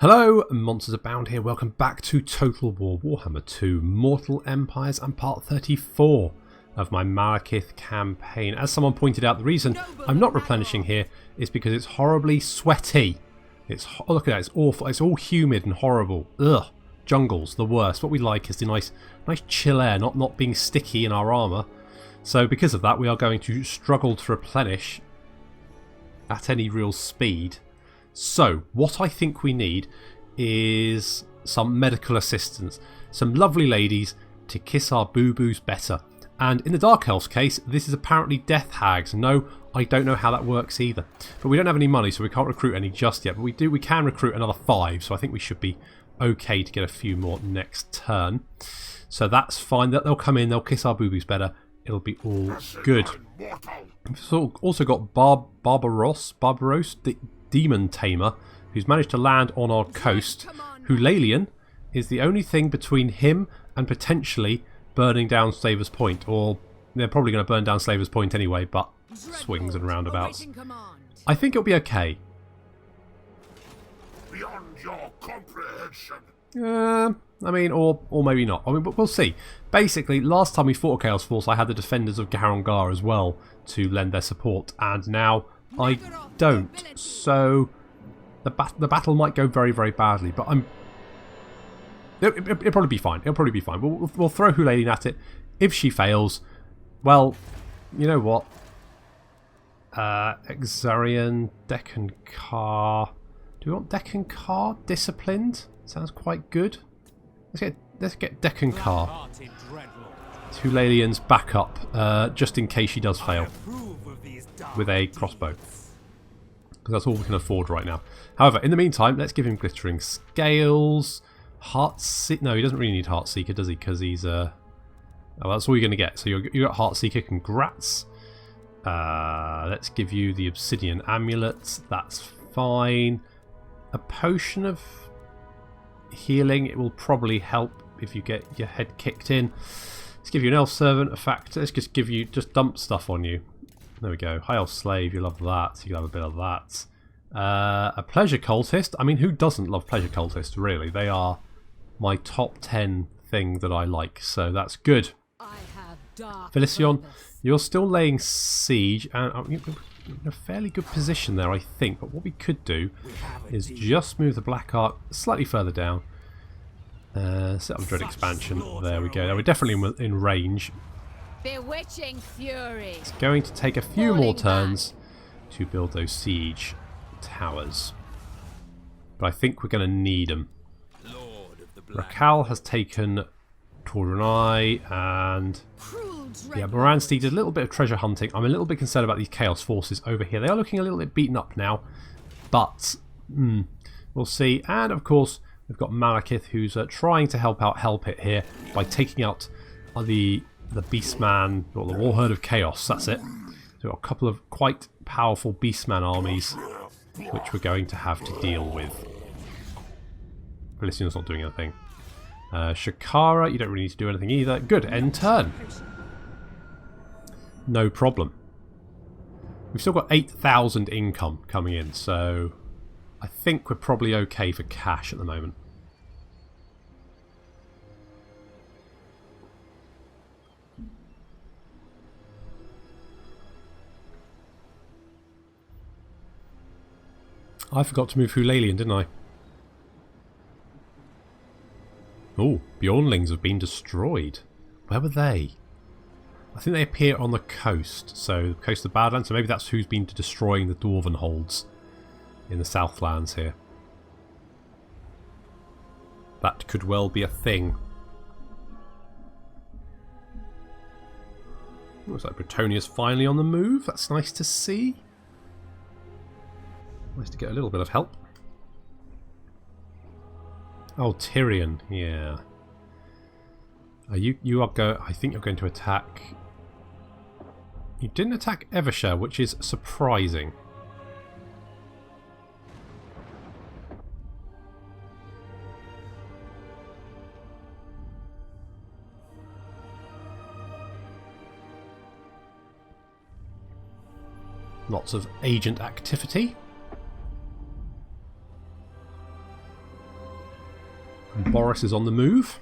Hello, Monsters Abound here. Welcome back to Total War Warhammer 2 Mortal Empires and part 34 of my Malekith campaign. As someone pointed out, the reason I'm not replenishing here is because it's horribly sweaty. Oh, look at that, it's awful. It's all humid and horrible. Ugh. Jungles, the worst. What we like is the nice chill air, not being sticky in our armour. So because of that, we are going to struggle to replenish at any real speed. So, what I think we need is some medical assistance. Some lovely ladies to kiss our boo-boos better. And in the Dark Elf's case, this is apparently death hags. No, I don't know how that works either. But we don't have any money, so we can't recruit any just yet. But we can recruit another 5, so I think we should be okay to get a few more next turn. So that's fine. They'll come in, they'll kiss our boo-boos better. It'll be all good. We've also got Barbaros, the Demon Tamer, who's managed to land on our coast. Hulalian is the only thing between him and potentially burning down Slaver's Point. Or they're probably going to burn down Slaver's Point anyway, but swings and roundabouts. I think it'll be okay. Beyond your comprehension. I mean, or maybe not. I mean, but we'll see. Basically, last time we fought a Chaos Force, I had the defenders of Gar as well to lend their support, and now I don't. So the battle might go very, very badly, but it'll probably be fine. It'll probably be fine. We'll throw Hulalian at it. If she fails, well, you know what? Exarian, Deccan Car. Do we want Deccan Car disciplined? Sounds quite good. Let's get Deccan Car. Hulalian's backup, just in case she does fail with a crossbow, because that's all we can afford right now. However, in the meantime, let's give him glittering scales. No, he doesn't really need Heartseeker, does he? Because he's oh, that's all you're going to get. So you got Heartseeker. Congrats. Let's give you the obsidian amulet. That's fine. A potion of healing. It will probably help if you get your head kicked in. Let's give you an elf servant, a factor. Let's just dump stuff on you. There we go. High elf slave, you love that. You can have a bit of that. A pleasure cultist. I mean, who doesn't love pleasure cultists, really? They are my top 10 thing that I like, so that's good. Felicion, you're still laying siege, and you're in a fairly good position there, I think. But what we could do is just move the Black Ark slightly further down. Set up Dread Expansion. There we go. Now we're definitely in range. Bewitching fury. It's going to take a few more turns to build those siege towers, but I think we're going to need them. Rakal has taken Dryrain, and yeah, Moransteed did a little bit of treasure hunting. I'm a little bit concerned about these Chaos Forces over here. They are looking a little bit beaten up now, but we'll see. And of course, we've got Malekith, who's trying to help it here by taking out the Beastman, or the Warherd of Chaos, that's it. So a couple of quite powerful Beastman armies, which we're going to have to deal with. Felician's not doing anything. Shakara, you don't really need to do anything either. Good, end turn. No problem. We've still got 8,000 income coming in, so I think we're probably okay for cash at the moment. I forgot to move Hulalian, didn't I? Oh, Bjornlings have been destroyed. Where were they? I think they appear on the coast. So, the coast of the Badlands. So maybe that's who's been destroying the Dwarven holds in the Southlands here. That could well be a thing. Looks like Bretonia's finally on the move. That's nice to see. Nice to get a little bit of help. Oh, Tyrion, yeah. You are I think you're going to attack. You didn't attack Evershire, which is surprising. Lots of agent activity. Boris is on the move.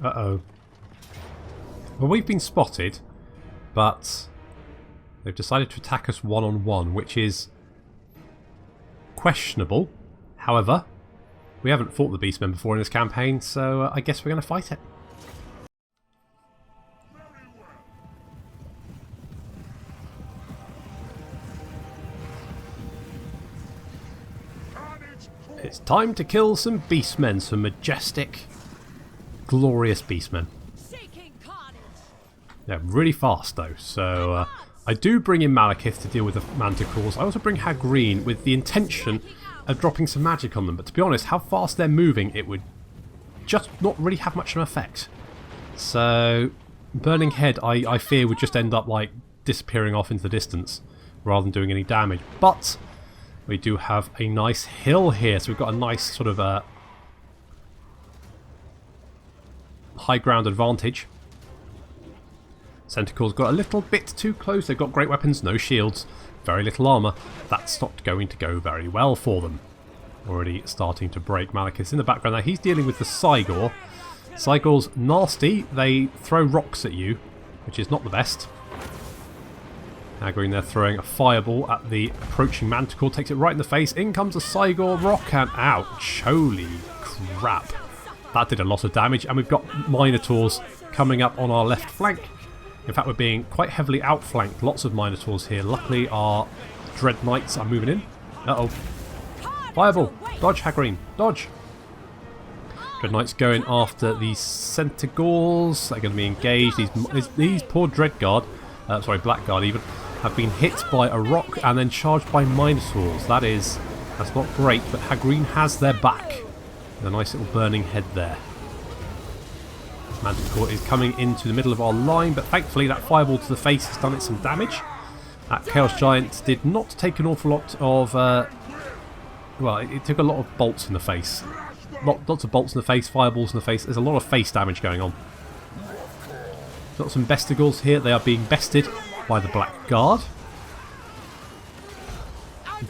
Uh-oh. Well, we've been spotted, but they've decided to attack us one-on-one, which is questionable. However, we haven't fought the Beastmen before in this campaign, so I guess we're going to fight it. It's time to kill some Beastmen, some majestic, glorious Beastmen. They're really fast though, so I do bring in Malekith to deal with the manticores. I also bring Hagreen with the intention of dropping some magic on them, but to be honest, how fast they're moving, it would just not really have much of an effect. So Burning Head, I fear, would just end up like disappearing off into the distance rather than doing any damage. But we do have a nice hill here, so we've got a nice sort of high ground advantage. Centaur's got a little bit too close. They've got great weapons, no shields, very little armour. That's not going to go very well for them. Already starting to break. Malekith's in the background now. He's dealing with the Cygor. Cygor's nasty. They throw rocks at you, which is not the best. Hagreen there throwing a fireball at the approaching Manticore. Takes it right in the face. In comes a Cygor rock and ouch. Holy crap. That did a lot of damage. And we've got Minotaurs coming up on our left flank. In fact, we're being quite heavily outflanked. Lots of Minotaurs here. Luckily, our Dread Knights are moving in. Uh-oh. Fireball. Dodge, Hagreen. Dodge. Dread Knights going after these Centaurs. They're going to be engaged. These poor Dreadguard, sorry, Blackguard even, have been hit by a rock and then charged by Minotaurs. That's not great, but Hagreen has their back. With a nice little burning head there. Manticore is coming into the middle of our line, but thankfully that fireball to the face has done it some damage. That Chaos Giant did not take an awful lot of... well, it took a lot of bolts in the face. Lots of bolts in the face, fireballs in the face. There's a lot of face damage going on. Got some Bestigals here. They are being bested by the Blackguard.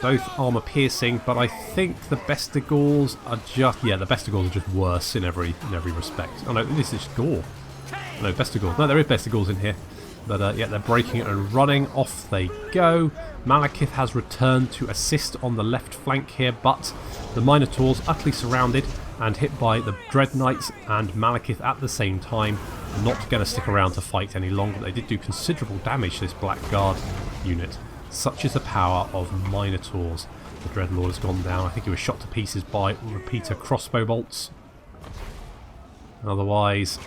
Both armour piercing, but I think the Bestigals are just... yeah, the Bestigals are just worse in every respect. Oh no, this is just Gore. No, Bestigals. No, there is Bestigals in here. But yeah, they're breaking it and running. Off they go. Malekith has returned to assist on the left flank here, but the Minotaurs utterly surrounded and hit by the Dread Knights and Malekith at the same time. Not going to stick around to fight any longer. They did do considerable damage to this Blackguard unit. Such is the power of Minotaurs. The Dreadlord has gone down. I think he was shot to pieces by repeater crossbow bolts. Otherwise,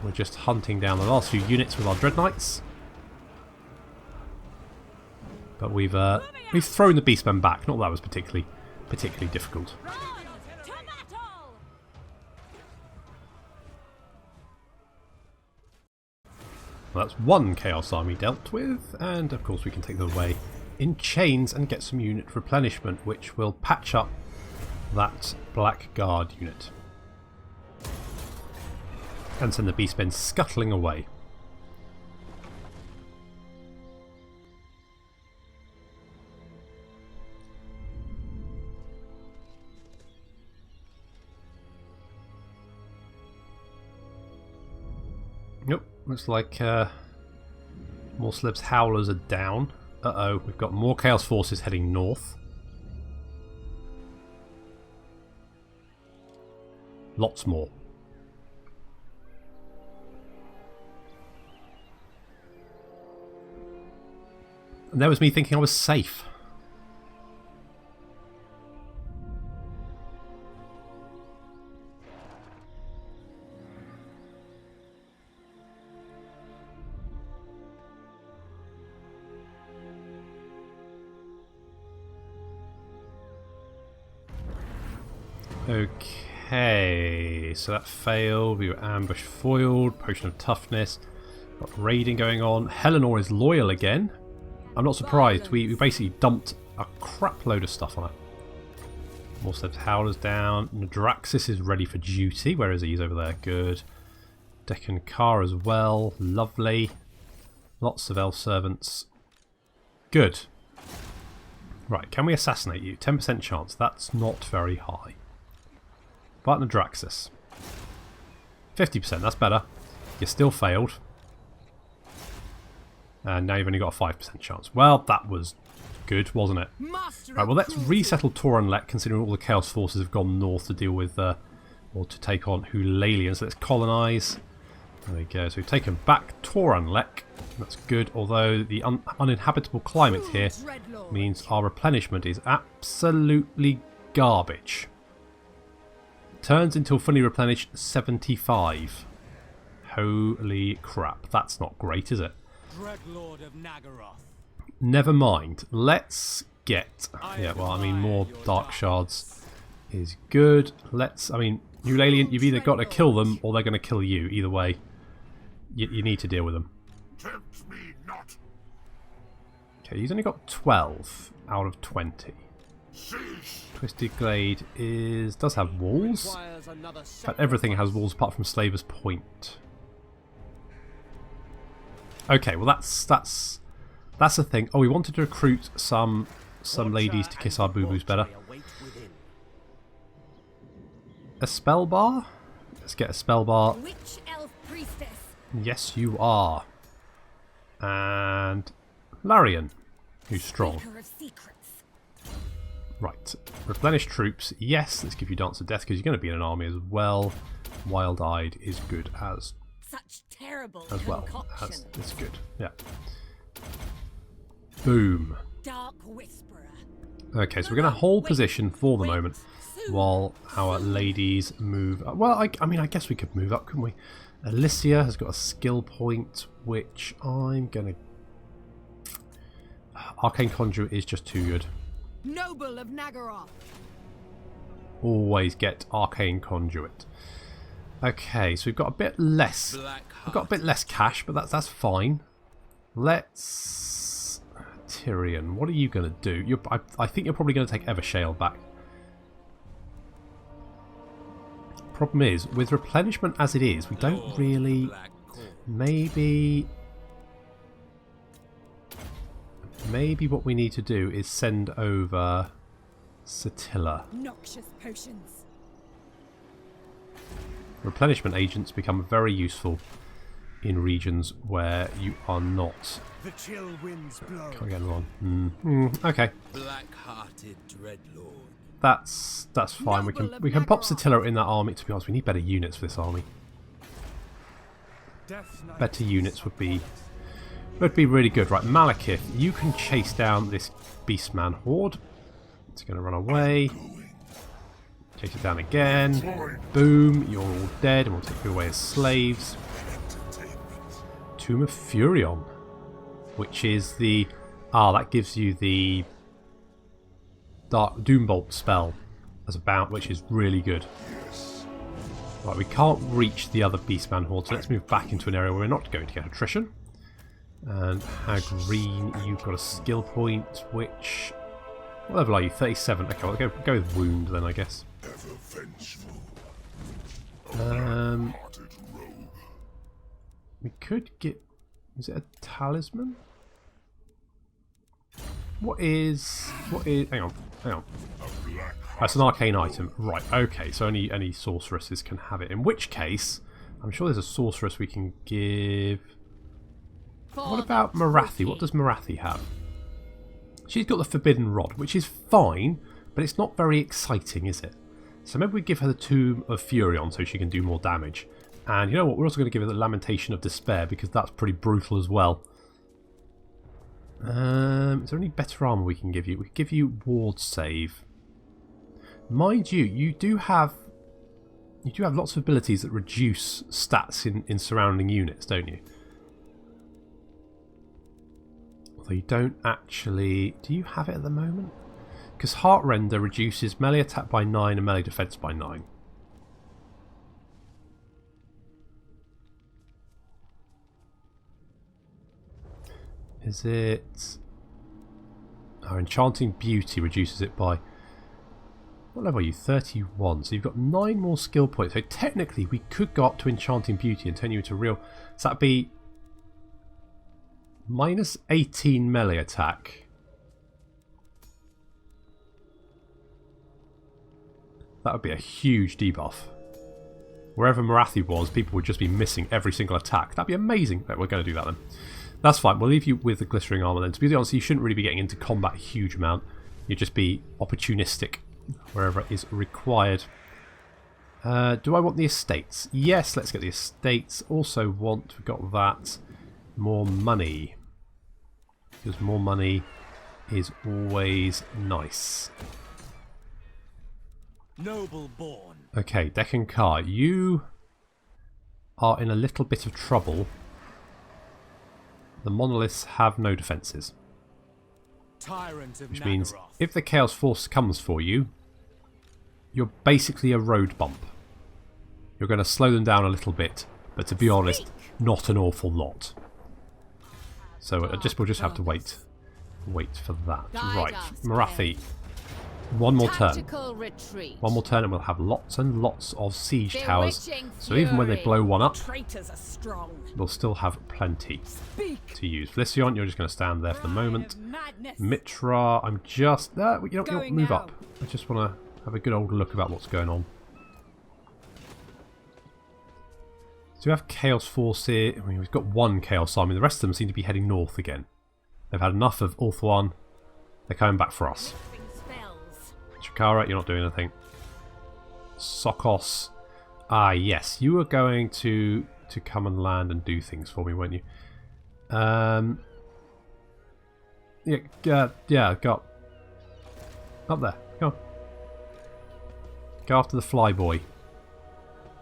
we're just hunting down the last few units with our Dread Knights. But we've thrown the Beastmen back. Not that that was particularly difficult. Well, that's one Chaos Army dealt with, and of course we can take them away in chains and get some unit replenishment, which will patch up that Blackguard unit. And send the Beastmen scuttling away. Nope, looks like Morsleb's Howlers are down. Uh-oh, we've got more Chaos Forces heading north. Lots more. And there was me thinking I was safe. Okay, so that failed. We were ambush foiled. Potion of toughness. Got raiding going on. Helenor is loyal again. I'm not surprised. We basically dumped a crap load of stuff on her. Morstev's Howler's down. Nadraxis is ready for duty. Where is he? He's over there. Good. Deccan Car as well. Lovely. Lots of elf servants. Good. Right, can we assassinate you? 10% chance. That's not very high. But Nadraxis. 50%, that's better. You still failed. And now you've only got a 5% chance. Well, that was good, wasn't it? Right, well, let's resettle Toranlek, considering all the Chaos Forces have gone north to deal with, or to take on Hulalians. So let's colonise. There we go. So we've taken back Toranlek. That's good, although the uninhabitable climate here means our replenishment is absolutely garbage. Turns until fully replenished 75. Holy crap, that's not great, is it? Dreadlord of Nagaroth. Never mind. Let's get... Yeah, well, I mean, more Dark Shards is good. Let's... I mean, Hulalian, you've either got to kill them or they're going to kill you. Either way, you need to deal with them. Tempt me not. Okay, he's only got 12 out of 20. Cease. Twisted Glade does have walls. But everything has walls apart from Slaver's Point. Okay, well that's the thing. Oh, we wanted to recruit some ladies to kiss our boo-boos better. A spell bar? Let's get a spell bar. Witch elf priestess. Yes, you are. And Larian, who's strong. Speaker of secrets. Right, replenish troops. Yes, let's give you Dance of Death because you're going to be in an army as well. Wild-Eyed is good as Terrible well. concoction. It's good. Yeah. Boom. Dark Whisperer. Okay, so we're going to hold position for the moment while our ladies move. Well, I mean, I guess we could move up, couldn't we? Alicia has got a skill point, which I'm going to... Arcane Conduit is just too good. Noble of Nagaroth. Always get Arcane Conduit. Okay, so we've got a bit less. We've got a bit less cash, but that's fine. Let's Tyrion. What are you going to do? I think you're probably going to take Evershale back. Problem is, with replenishment as it is, we don't really. Maybe what we need to do is send over Satilla. Noxious potions. Replenishment agents become very useful in regions where you are not. The chill winds blow. Can't get along. Okay. Black-hearted dreadlord. That's fine. We can pop Satilla in that army. To be honest, we need better units for this army. Better units would be really good. Right, Malekith, you can chase down this Beastman horde. It's going to run away. Chase it down again. Boom, you're all dead, and we'll take you away as slaves. Tomb of Furion, which is the... that gives you the Dark Doombolt spell as a bounce, which is really good. Right, we can't reach the other Beastman horde, so let's move back into an area where we're not going to get attrition. And Hagreen, you've got a skill point, which... What level are you? 37. Okay, well, go with Wound then, I guess. We could get... Is it a talisman? What is... Hang on. That's an arcane item. Right, okay, so only sorceresses can have it. In which case, I'm sure there's a sorceress we can give... What about Marathi? What does Marathi have? She's got the Forbidden Rod, which is fine, but it's not very exciting, is it? So maybe we give her the Tomb of Furion so she can do more damage. And you know what? We're also going to give her the Lamentation of Despair because that's pretty brutal as well. Is there any better armor we can give you? We can give you Ward Save. Mind you, you do have lots of abilities that reduce stats in surrounding units, don't you? Although you don't actually... Do you have it at the moment? Because Heartrender reduces melee attack by 9 and melee defense by 9. Is it... Our Enchanting Beauty reduces it by... What level are you? 31. So you've got 9 more skill points. So technically we could go up to Enchanting Beauty and turn you into real... So that'd be... minus 18 melee attack. That would be a huge debuff. Wherever Morathi was, people would just be missing every single attack. That'd be amazing. Right, we're going to do that then. That's fine. We'll leave you with the Glittering Armour then. To be honest, you shouldn't really be getting into combat a huge amount. You'd just be opportunistic wherever it is required. Do I want the estates? Yes, let's get the estates. Also want, we've got that, more money. Because more money is always nice. Noble born. Okay, Deccan Car, you are in a little bit of trouble. The monoliths have no defences. Tyrant of Which means Nagaroth. if the Chaos Force comes for you, you're basically a road bump. You're going to slow them down a little bit, but to be honest, not an awful lot. So we'll just have to wait for that. Right, Morathi. One more turn. Retreat. One more turn and we'll have lots and lots of siege towers. So even when they blow one up, Traitors are strong. we'll still have plenty to use. Felicion, you're just going to stand there for the moment. Mitra, I'm just... you know, Going move now. up. I just want to have a good old look about what's going on. So we have Chaos Force here. I mean, we've got one Chaos Army. The rest of them seem to be heading north again. They've had enough of Ulthuan. They're coming back for us. Chikara, you're not doing anything. Sokos. Ah, yes. You were going to come and land and do things for me, weren't you? Yeah, go up there. Go on. Go after the fly boy.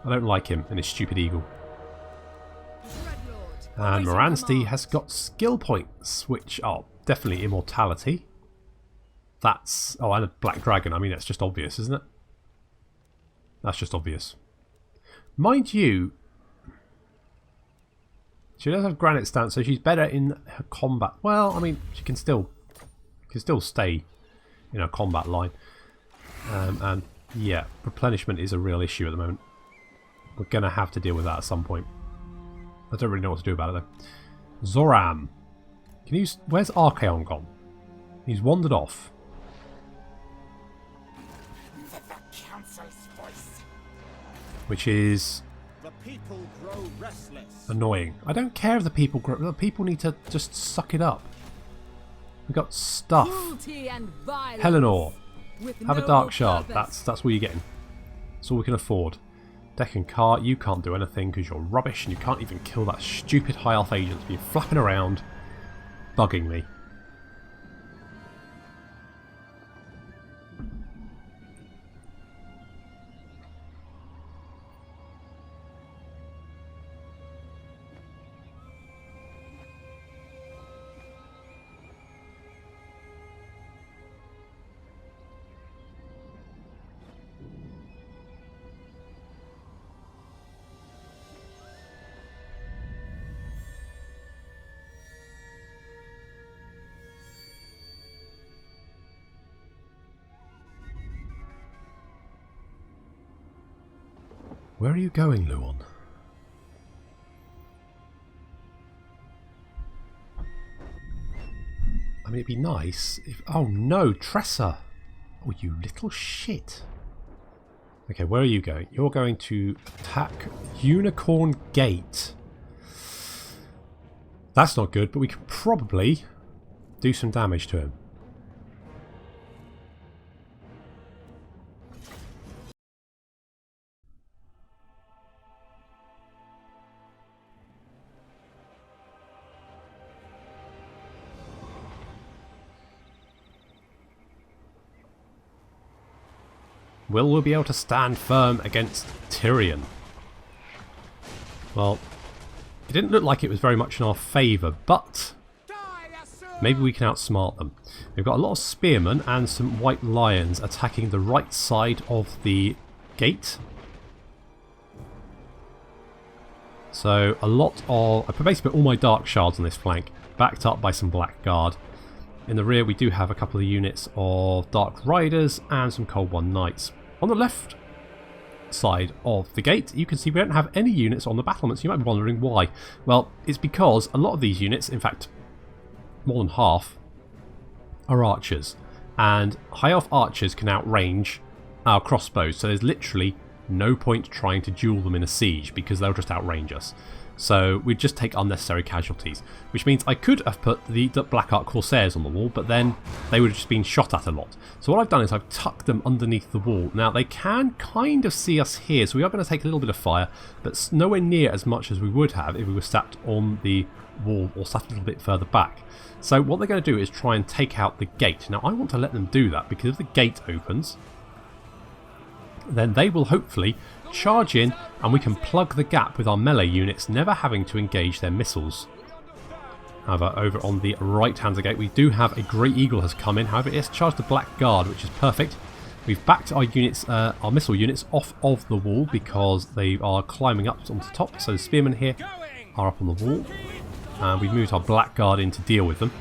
I don't like him and his stupid eagle. And Moransti has got skill points, which are definitely immortality. That's... Oh, and a black dragon. I mean, that's just obvious, isn't it? That's just obvious. Mind you, she does have granite stance, so she's better in her combat. Well, I mean, she can still stay in her combat line. And yeah, replenishment is a real issue at the moment. We're going to have to deal with that at some point. I don't really know what to do about it though. Zoram. Can you... Where's Archaon gone? He's wandered off. Which is The people grow restless. annoying. I don't care if the people grow. The people need to just suck it up. We got stuff. Cruelty and violence. Helenor, With have a no dark shard. purpose. That's what you're getting. That's all we can afford. Deccan Car, you can't do anything because you're rubbish and you can't even kill that stupid high elf agent that's been flapping around, bugging me. Where are you going, Luon? I mean, it'd be nice if... Oh no, Tressa! Oh, you little shit. Okay, where are you going? You're going to attack Unicorn Gate. That's not good, but we could probably do some damage to him. Will we be able to stand firm against Tyrion? Well, it didn't look like it was very much in our favour, but maybe we can outsmart them. We've got a lot of spearmen and some white lions attacking the right side of the gate. So a lot of... I basically put all my Dark Shards on this flank, backed up by some Blackguard. In the rear we do have a couple of units of Dark Riders and some Cold One Knights. On the left side of the gate you can see we don't have any units on the battlements. You might be wondering why. Well, it's because a lot of these units, in fact more than half, are archers. And high elf archers can outrange our crossbows, so there's literally no point trying to duel them in a siege because they'll just outrange us. So we'd just take unnecessary casualties, which means I could have put the Black Ark Corsairs on the wall, but then they would have just been shot at a lot. So what I've done is I've tucked them underneath the wall. Now they can kind of see us here, so we are going to take a little bit of fire, but nowhere near as much as we would have if we were sat on the wall or sat a little bit further back. So what they're going to do is try and take out the gate. Now I want to let them do that because if the gate opens, then they will hopefully charge in and we can plug the gap with our melee units, never having to engage their missiles. However, over on the right hand of the gate we do have a Grey Eagle has come in. However, it's charged the Black Guard, which is perfect. We've backed our units, our missile units off of the wall because they are climbing up onto the top. So the spearmen here are up on the wall. And we've moved our Black Guard in to deal with them.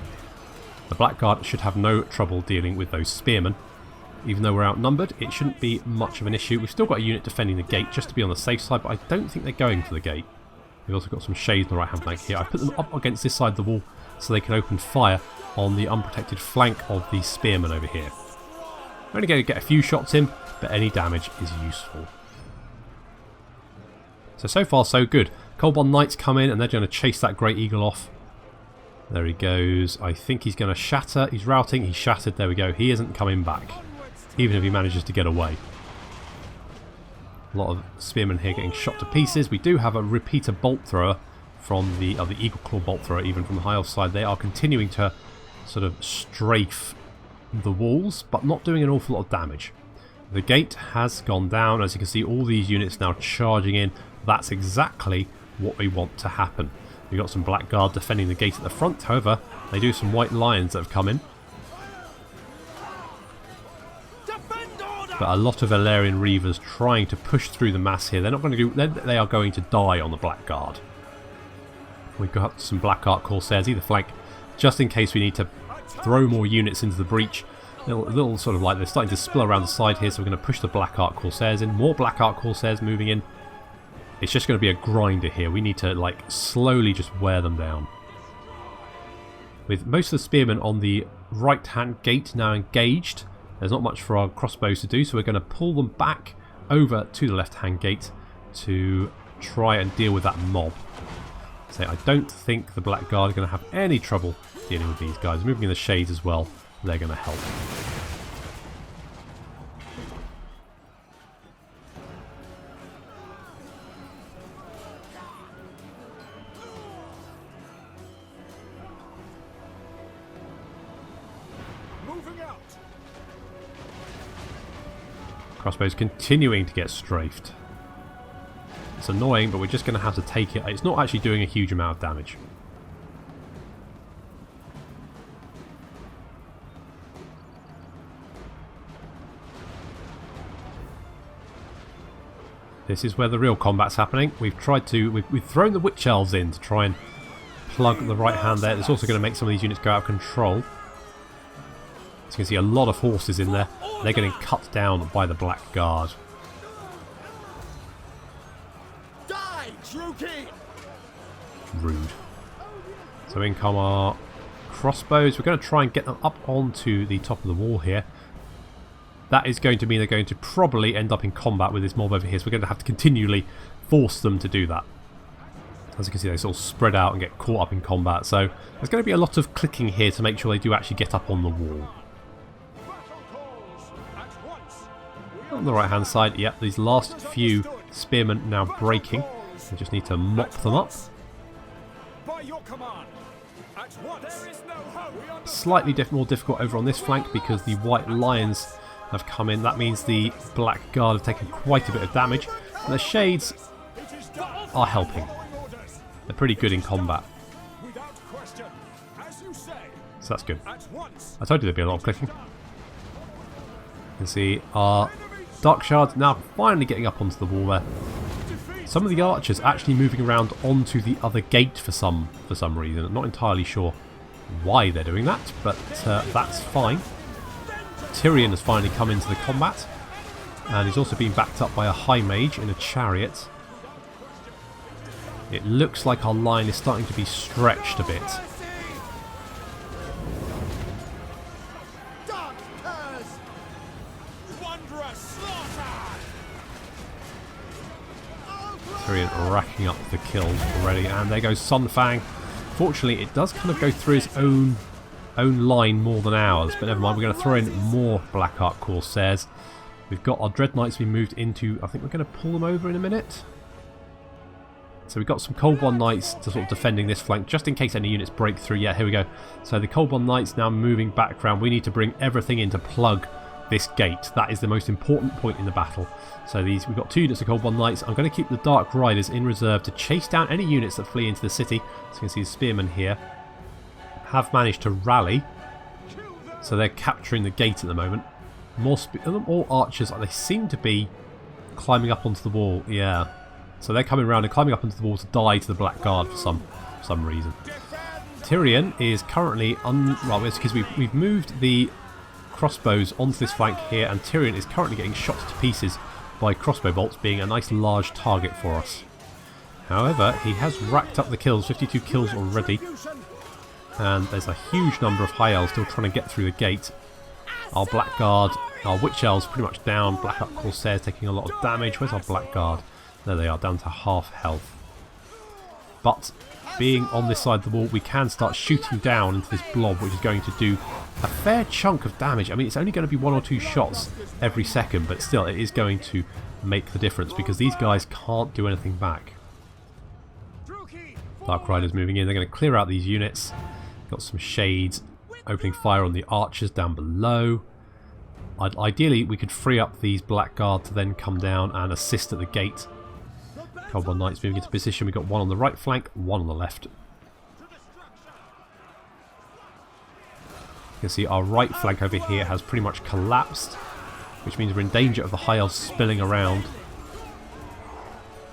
The Black Guard should have no trouble dealing with those spearmen. Even though we're outnumbered, it shouldn't be much of an issue. We've still got a unit defending the gate just to be on the safe side, but I don't think they're going for the gate. We've also got some shades on the right hand flank here. I put them up against this side of the wall so they can open fire on the unprotected flank of the spearmen over here. We're only going to get a few shots in, but any damage is useful. So far so good. Cold One Knights come in and they're going to chase that Great Eagle off. There he goes. I think he's going to shatter. He's routing. He's shattered. There we go. He isn't coming back, even if he manages to get away. A lot of spearmen here getting shot to pieces. We do have a repeater bolt thrower from the Eagle Claw bolt thrower, even from the high elf side. They are continuing to sort of strafe the walls, but not doing an awful lot of damage. The gate has gone down. As you can see, all these units now charging in. That's exactly what we want to happen. We've got some Blackguard defending the gate at the front. However, they do some White Lions that have come in. But a lot of Valerian Reavers trying to push through the mass here. They're not going to do. They are going to die on the Blackguard. We've got some Black Ark Corsairs either flank, just in case we need to throw more units into the breach. Little sort of like they're starting to spill around the side here, so we're going to push the Black Ark Corsairs in. More Black Ark Corsairs moving in. It's just going to be a grinder here. We need to like slowly just wear them down. With most of the spearmen on the right hand gate now engaged, there's not much for our crossbows to do, so we're going to pull them back over to the left hand gate to try and deal with that mob. So I don't think the Blackguard are going to have any trouble dealing with these guys. Moving in the shades as well, they're going to help. Crossbows continuing to get strafed. It's annoying, but we're just going to have to take it. It's not actually doing a huge amount of damage. This is where the real combat's happening. We've thrown the Witch Elves in to try and plug the right hand there. It's also going to make some of these units go out of control. As you can see, a lot of horses in there. They're getting cut down by the Blackguard. Die, Druki! Rude. So in come our crossbows. We're going to try and get them up onto the top of the wall here. That is going to mean they're going to probably end up in combat with this mob over here. So we're going to have to continually force them to do that. As you can see, they sort of spread out and get caught up in combat. So there's going to be a lot of clicking here to make sure they do actually get up on the wall. On the right hand side, yep, these last few spearmen now breaking. We just need to mop them up. Slightly more difficult over on this flank because the White Lions have come in. That means the Blackguard have taken quite a bit of damage. And the Shades are helping. They're pretty good in combat. So that's good. I told you there'd be a lot of clicking. You can see our Dark Shards now finally getting up onto the wall there. Some of the archers actually moving around onto the other gate for some reason. I'm not entirely sure why they're doing that, but that's fine. Tyrion has finally come into the combat, and he's also being backed up by a high mage in a chariot. It looks like our line is starting to be stretched a bit. Tyrion racking up the kills already, and there goes Sunfang. Fortunately, it does kind of go through its own line more than ours, but never mind. We're going to throw in more Black Ark Corsairs. We've got our Dread Knights being moved into. I think we're going to pull them over in a minute. So we've got some Cold One Knights to sort of defending this flank, just in case any units break through. Yeah, here we go. So the Cold One Knights now moving background. We need to bring everything in to plug this gate. That is the most important point in the battle. So we've got 2 units of Cold One Knights. I'm going to keep the Dark Riders in reserve to chase down any units that flee into the city. So you can see the Spearmen here have managed to rally. So they're capturing the gate at the moment. More archers. They seem to be climbing up onto the wall. Yeah. So they're coming around and climbing up onto the wall to die to the Black Guard for some reason. Tyrion is currently well, it's because we've moved the crossbows onto this flank here, and Tyrion is currently getting shot to pieces by crossbow bolts, being a nice large target for us. However, he has racked up the kills, 52 kills already, and there's a huge number of high elves still trying to get through the gate. Our Blackguard, our Witch Elves pretty much down, Black Ark Corsairs taking a lot of damage. Where's our Blackguard? There they are, down to half health. But being on this side of the wall, we can start shooting down into this blob, which is going to do a fair chunk of damage. I mean, it's only going to be 1 or 2 shots every second, but still, it is going to make the difference because these guys can't do anything back. Dark Riders moving in. They're going to clear out these units. Got some shades opening fire on the archers down below. Ideally, we could free up these Blackguard to then come down and assist at the gate. Cold One Knights moving into position. We've got 1 on the right flank, 1 on the left. You can see our right flank over here has pretty much collapsed, which means we're in danger of the high elves spilling around.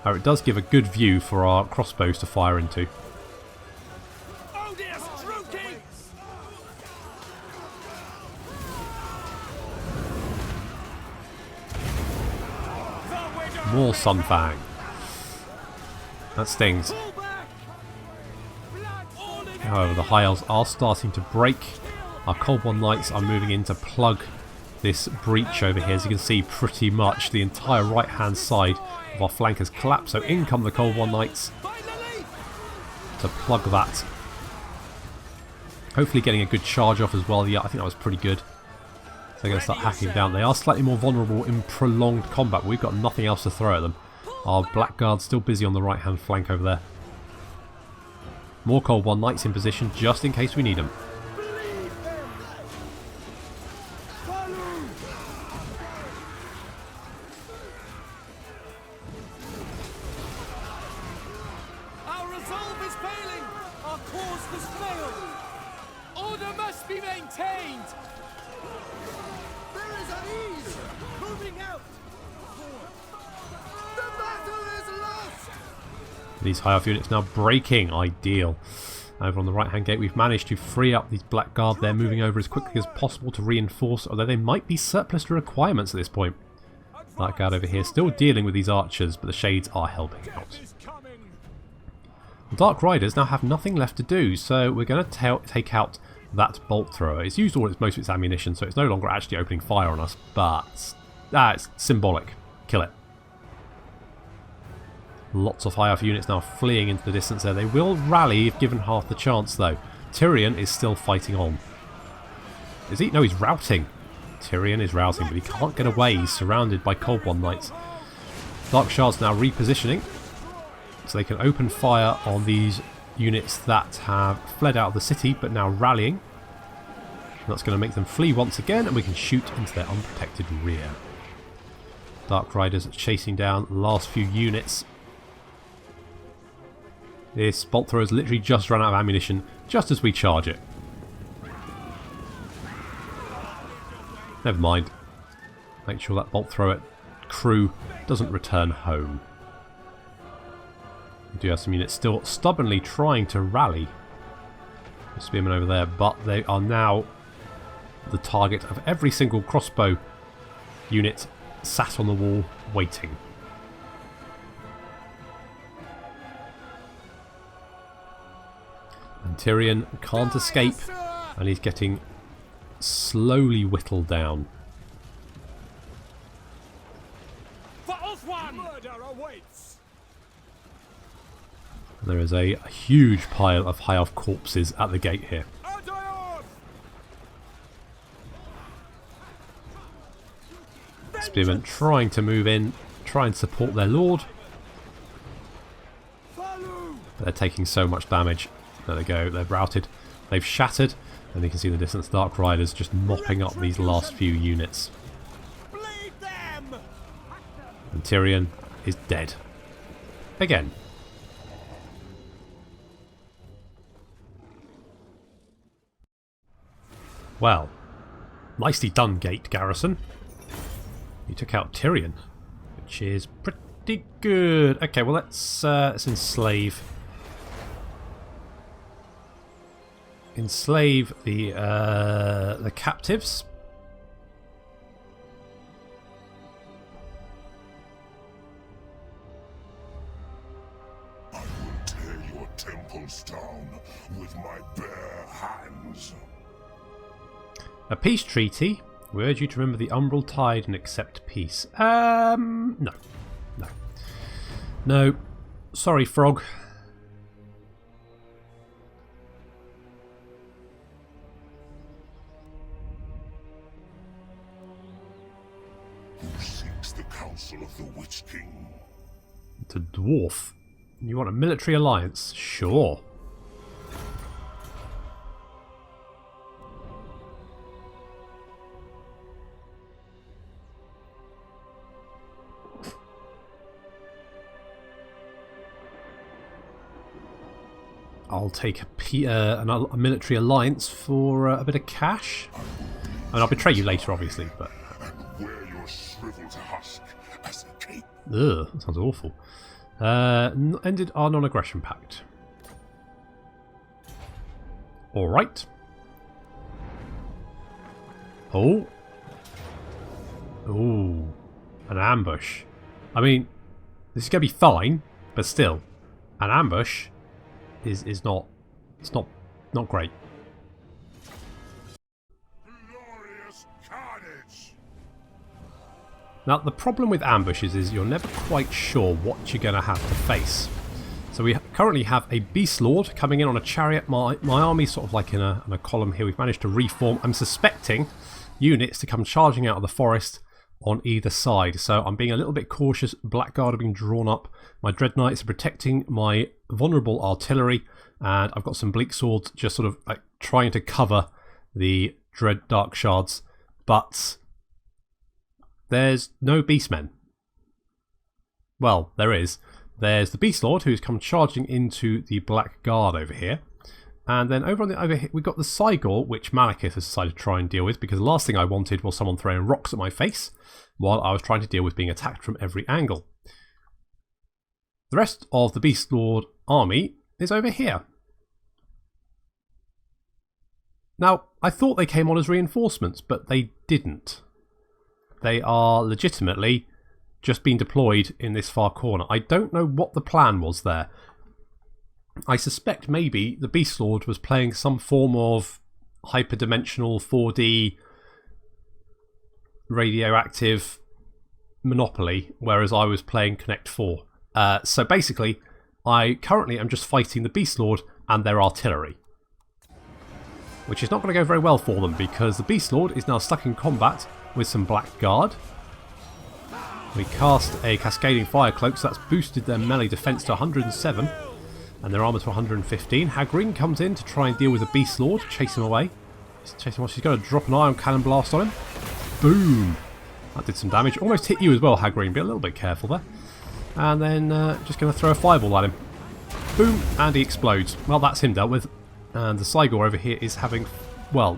However, it does give a good view for our crossbows to fire into. More Sunfang. That stings. However, the high elves are starting to break. Our Cold One Knights are moving in to plug this breach over here. As you can see, pretty much the entire right hand side of our flank has collapsed. So in come the Cold One Knights to plug that. Hopefully getting a good charge off as well. Yeah, I think that was pretty good. So they're going to start hacking down. They are slightly more vulnerable in prolonged combat, but we've got nothing else to throw at them. Our Blackguard's still busy on the right hand flank over there. More Cold One Knights in position just in case we need them. Our resolve is failing. Our cause has failed. Order must be maintained. There is unease. Moving out. The battle is lost. These high elf units now breaking. Ideal. Over on the right hand gate, we've managed to free up these Blackguard. They're moving over as quickly as possible to reinforce, although they might be surplus to requirements at this point. Blackguard over here still dealing with these archers, but the shades are helping out. The Dark Riders now have nothing left to do, so we're going to take out that bolt thrower. It's used most of its ammunition, so it's no longer actually opening fire on us, but it's symbolic. Kill it. Lots of high elf units now fleeing into the distance there. They will rally if given half the chance, though. Tyrion is still fighting on. Is he? No, he's routing. Tyrion is routing, but he can't get away. He's surrounded by Cold One Knights. Dark Shards now repositioning, so they can open fire on these units that have fled out of the city, but now rallying. That's going to make them flee once again, and we can shoot into their unprotected rear. Dark Riders chasing down the last few units. This bolt thrower has literally just run out of ammunition just as we charge it. Never mind. Make sure that bolt thrower crew doesn't return home. We do have some units still stubbornly trying to rally the spearmen over there, but they are now the target of every single crossbow unit sat on the wall waiting. And Tyrion can't escape, and he's getting slowly whittled down. There is a huge pile of high elf corpses at the gate here. Spearmen trying to move in, try and support their lord. But they're taking so much damage. There they go, they're routed. They've shattered, and you can see the distance Dark Riders just mopping up these last few units. And Tyrion is dead. Again. Well, nicely done, Gate Garrison. You took out Tyrion, which is pretty good. Okay, well let's enslave the captives. I will tear your temples down with my bare hands. A peace treaty. We urge you to remember the umbral tide and accept peace. No. No. Sorry, Frog. Who seeks the counsel of the Witch King? It's a dwarf. You want a military alliance? Sure. I'll take a military alliance for a bit of cash. And I'll betray you later, obviously, but... And wear your shriveled husk as a cape. Ugh, that sounds awful. Ended our non-aggression pact. Alright. Oh. Ooh. An ambush. I mean, this is going to be fine, but still. An ambush... is not great. Glorious carnage. Now the problem with ambushes is you're never quite sure what you're going to have to face. So we currently have a Beast Lord coming in on a chariot. My army sort of like in a column here. We've managed to reform. I'm suspecting units to come charging out of the forest on either side. So I'm being a little bit cautious. Blackguard are being drawn up. My Dread Knights are protecting my vulnerable artillery. And I've got some Bleak Swords just sort of like trying to cover the Dread Dark Shards. But there's no Beastmen. Well, there is. There's the Beast Lord who's come charging into the Black Guard over here. And then over here we've got the Cygor, which Malekith has decided to try and deal with, because the last thing I wanted was someone throwing rocks at my face while I was trying to deal with being attacked from every angle. The rest of the Beast Lord army is over here. Now, I thought they came on as reinforcements, but they didn't. They are legitimately just being deployed in this far corner. I don't know what the plan was there. I suspect maybe the Beast Lord was playing some form of hyperdimensional 4D radioactive Monopoly, whereas I was playing Connect 4. So basically, I currently am just fighting the Beast Lord and their artillery, which is not going to go very well for them, because the Beast Lord is now stuck in combat with some Black Guard. We cast a Cascading Fire Cloak, so that's boosted their melee defense to 107. And their armour to 115. Hagreen comes in to try and deal with the Beast Lord, chase him away. She's going to drop an Ion Cannon Blast on him. Boom! That did some damage. Almost hit you as well, Hagreen. Be a little bit careful there. And then just going to throw a fireball at him. Boom! And he explodes. Well, that's him dealt with. And the Cygor over here is having... well,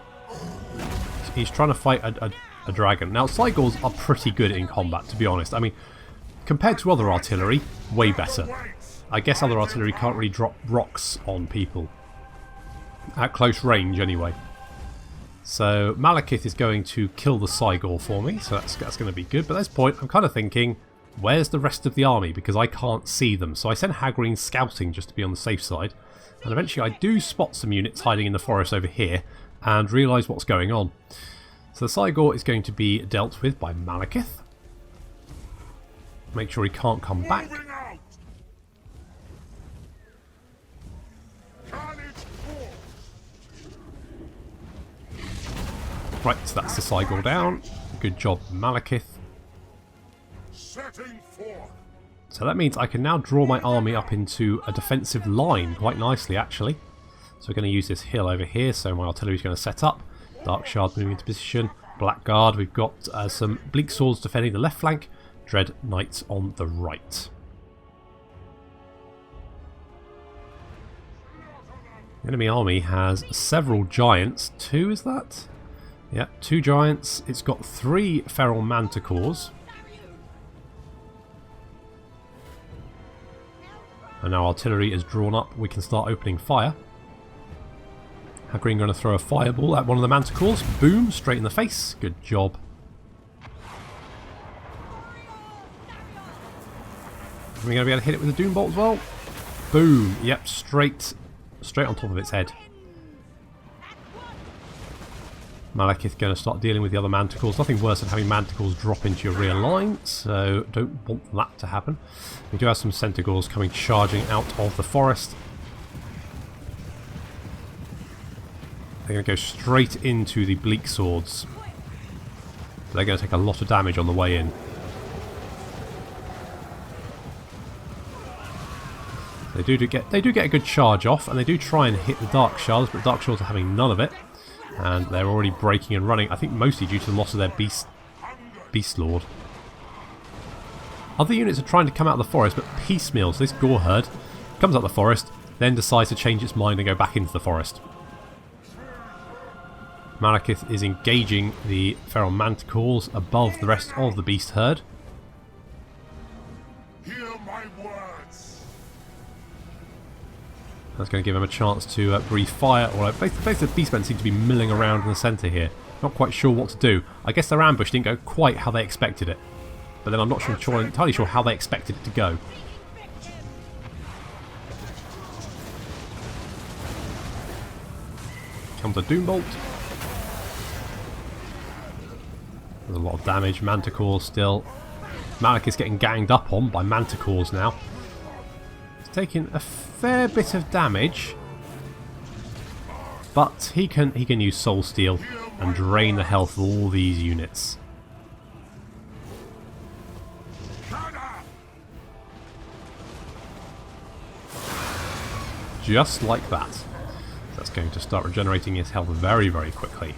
he's trying to fight a dragon. Now, Cygors are pretty good in combat, to be honest. I mean, compared to other artillery, way better. I guess other artillery can't really drop rocks on people. At close range, anyway. So Malekith is going to kill the Cygor for me, so that's going to be good. But at this point, I'm kind of thinking, where's the rest of the army? Because I can't see them. So I send Hagreen scouting just to be on the safe side. And eventually I do spot some units hiding in the forest over here and realise what's going on. So the Cygor is going to be dealt with by Malekith. Make sure he can't come back. Right, so that's the Cygor down. Good job, Malekith. So that means I can now draw my army up into a defensive line quite nicely, actually. So we're going to use this hill over here, so my artillery is going to set up. Dark Shard moving into position. Blackguard, we've got some Bleak Swords defending the left flank. Dread Knights on the right. The enemy army has several giants. 2, is that? Yeah, 2 giants. It's got 3 feral manticores. And now artillery is drawn up. We can start opening fire. Hagreen going to throw a fireball at one of the manticores. Boom, straight in the face. Good job. Are we going to be able to hit it with a Doom Bolt as well? Boom. Yep, straight on top of its head. Malekith going to start dealing with the other manticores. Nothing worse than having manticores drop into your rear line, so don't want that to happen. We do have some Centaurs coming charging out of the forest. They're going to go straight into the Bleak Swords. They're going to take a lot of damage on the way in. They do get a good charge off, and they do try and hit the Dark Shards, but Dark Shards are having none of it. And they're already breaking and running, I think mostly due to the loss of their Beast Lord. Other units are trying to come out of the forest, but piecemeal. So this Gore herd comes out of the forest, then decides to change its mind and go back into the forest. Malekith is engaging the feral manticores above the rest of the beast herd. Hear my words. That's going to give him a chance to breathe fire. Or both the beastmen seem to be milling around in the centre here. Not quite sure what to do. I guess their ambush didn't go quite how they expected it. But then I'm not entirely sure how they expected it to go. Comes a Doom Bolt. There's a lot of damage. Manticores still. Malekith's getting ganged up on by manticores now. He's taking a fair bit of damage, but he can use Soul Steel and drain the health of all these units. Just like that. That's going to start regenerating his health very, very quickly.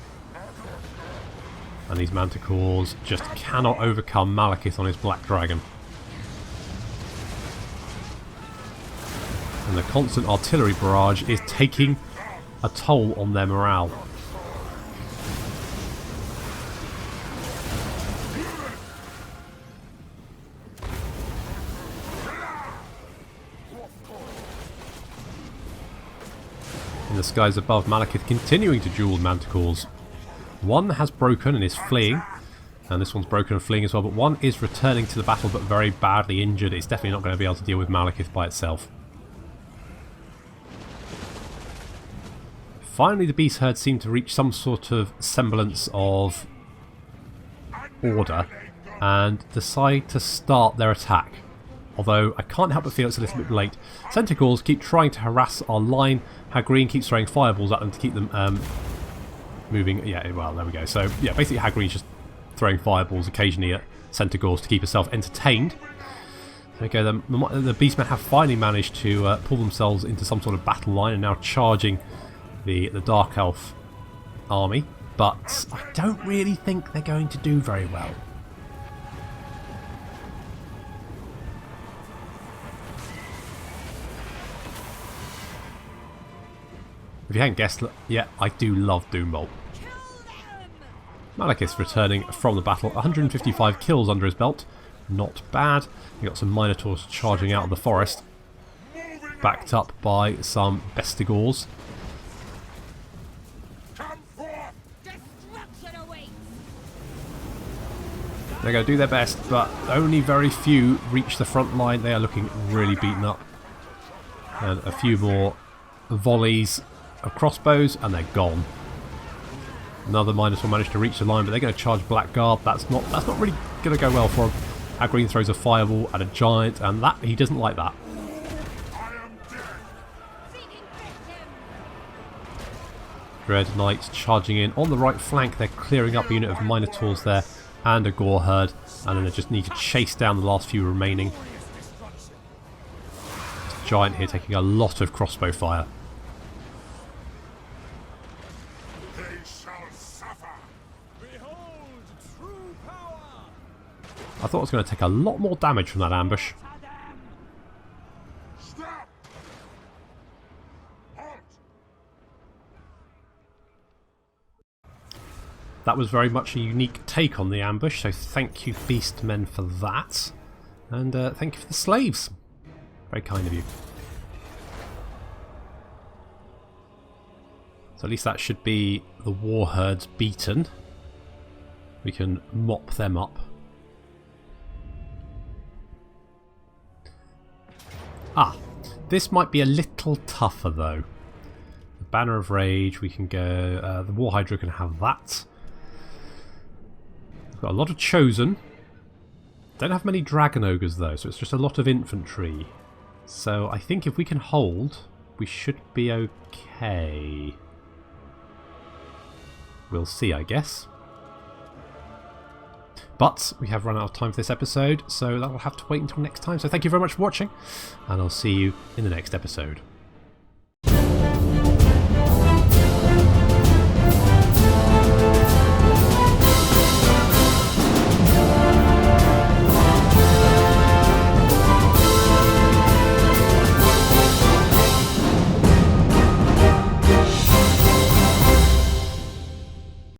And these manticores just cannot overcome Malekith on his Black Dragon. And the constant artillery barrage is taking a toll on their morale. In the skies above, Malekith continuing to duel manticores. One has broken and is fleeing, and this one's broken and fleeing as well, but one is returning to the battle but very badly injured. It's definitely not going to be able to deal with Malekith by itself. Finally, the beast herd seem to reach some sort of semblance of order and decide to start their attack. Although I can't help but feel it's a little bit late. Centaurs keep trying to harass our line. Hagreen keeps throwing fireballs at them to keep them moving. Yeah, well, there we go. So, yeah, basically Hagreen's just throwing fireballs occasionally at Centaurs to keep herself entertained. Okay, the Beastmen have finally managed to pull themselves into some sort of battle line and now charging the Dark Elf army. But I don't really think they're going to do very well. If you hadn't guessed, yeah, I do love Doom Bolt. Malekith's returning from the battle, 155 kills under his belt. Not bad. We've got some Minotaurs charging out of the forest. backed up by some Bestigors. Come forth! Destruction awaits. They're going to do their best, but only very few reach the front line. They are looking really beaten up. And a few more volleys of crossbows, and they're gone. Another Minotaur managed to reach the line, but they're going to charge Blackguard. That's not really going to go well for him. Agreen throws a fireball at a giant, and that he doesn't like that. Dread Knights charging in on the right flank. They're clearing up a unit of Minotaurs there and a Gore herd, and then they just need to chase down the last few remaining. This giant here taking a lot of crossbow fire. I thought I was going to take a lot more damage from that ambush. Stop! Halt! That was very much a unique take on the ambush, so thank you Beastmen for that. And thank you for the slaves. Very kind of you. So at least that should be the war herds beaten. We can mop them up. Ah, this might be a little tougher though. The Banner of Rage, we can go... the War Hydra can have that. We've got a lot of Chosen. Don't have many Dragon Ogres though, so it's just a lot of infantry. So I think if we can hold, we should be okay. We'll see, I guess. But we have run out of time for this episode, so that will have to wait until next time. So thank you very much for watching, and I'll see you in the next episode.